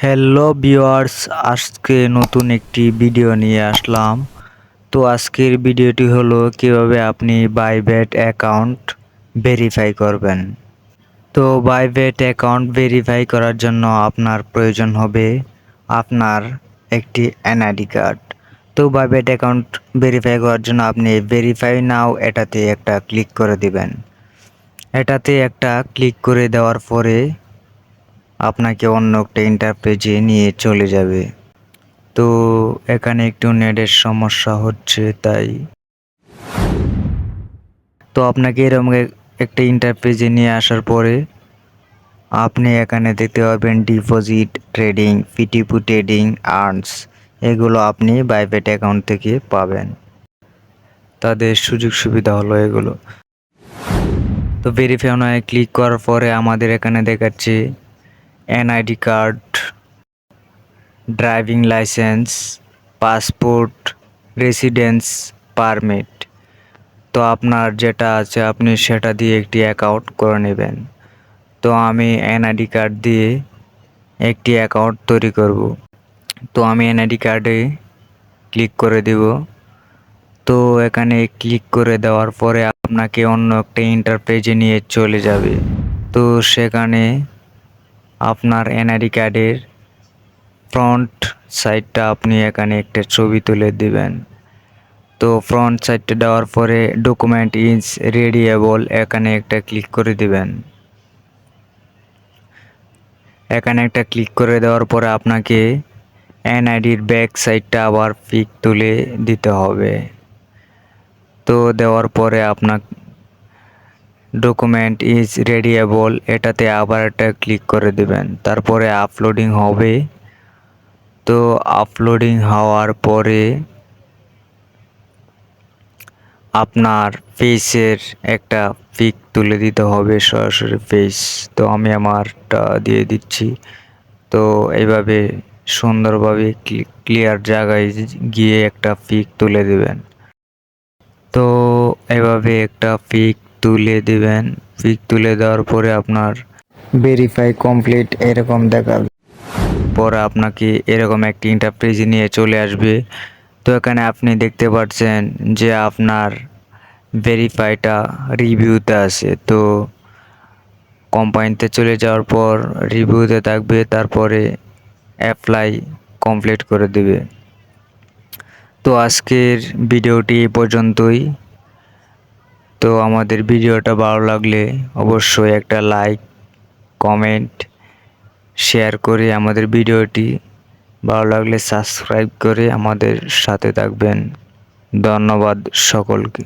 Hello viewers, আজকে নতুন একটি ভিডিও নিয়ে আসলাম। তো আজকের ভিডিওটি হলো কিভাবে আপনি বাইবেট অ্যাকাউন্ট ভেরিফাই করবেন। তো বাইবেট অ্যাকাউন্ট ভেরিফাই করার জন্য আপনার প্রয়োজন হবে আপনার একটি এনআইডি কার্ড। তো বাইবেট অ্যাকাউন্ট ভেরিফাই করার জন্য আপনি ভেরিফাই নাও এটাতে একটা ক্লিক করে দিবেন। এটাতে একটা ক্লিক করে দেওয়ার পরে আপনাকে অন্য একটা ইন্টারপেজে নিয়ে চলে যাবে। তো এখানে একটু নেটের সমস্যা হচ্ছে তাই। তো আপনাকে এরকম একটা ইন্টারপেজে নিয়ে আসার পরে আপনি এখানে দেখতে পাবেন deposit, trading, PTP trading, earns, এগুলো আপনি বাইবেট অ্যাকাউন্ট থেকে পাবেন। তাদের সুযোগ সুবিধা হলো এগুলো। তো ভেরিফাই নয় ক্লিক করার পরে আমাদের এখানে দেখাচ্ছে NID card, driving licence, passport, residence permit. তো আপনার যেটা আছে আপনি সেটা দিয়ে একটি অ্যাকাউন্ট করে নেবেন। তো আমি এনআইডি কার্ড দিয়ে একটি অ্যাকাউন্ট তৈরি করব। তো আমি এনআইডি কার্ডে ক্লিক করে দিব। তো এখানে ক্লিক করে দেওয়ার পরে আপনাকে অন্য একটা ইন্টারপেজে নিয়ে চলে যাবে। তো সেখানে আপনার এনআইডি কার্ডের ফ্রন্ট সাইডটা আপনি এখানে একটা ছবি তুলে দিবেন। তো ফ্রন্ট সাইডটা দেওয়ার পরে ডকুমেন্ট ইজ রেডিয়েবল এখানে একটা ক্লিক করে দিবেন। এখানে একটা ক্লিক করে দেওয়ার পরে আপনাকে এনআইডির ব্যাক সাইডটা আবার পিক তুলে দিতে হবে। তো দেওয়ার পরে আপনার ডকুমেন্ট ইজ রেডিয়েবল এটাতে আবার একটা ক্লিক করে দিবেন। তারপরে আপলোডিং হবে। তো আপলোডিং হওয়ার পরে আপনার ফেসের একটা পিক তুলে দিতে হবে, সরাসরি ফেস। তো আমি আমারটা দিয়ে দিচ্ছি। তো এইভাবে সুন্দরভাবে ক্লিয়ার জায়গায় গিয়ে একটা পিক তুলে দিবেন। তো এভাবে একটা পিক তুলে দিবেন। পিক তুলে দেওয়ার পরে আপনার ভেরিফাই কমপ্লিট এরকম দেখাবে। পরে আপনাকে এরকম একটি ইন্টারপ্রেজে নিয়ে চলে আসবে। তো এখানে আপনি দেখতে পাচ্ছেন যে আপনার ভেরিফাইটা রিভিউতে আছে। তো কোম্পানিতে চলে যাওয়ার পর রিভিউতে থাকবে, তারপরে অ্যাপ্লাই কমপ্লিট করে দেবে। তো আজকের ভিডিওটি এই পর্যন্তই। তো আমাদের ভিডিওটা ভালো লাগলে অবশ্যই একটা লাইক, কমেন্ট, শেয়ার করে আমাদের ভিডিওটি ভালো লাগলে সাবস্ক্রাইব করে আমাদের সাথে থাকবেন। ধন্যবাদ সকলকে।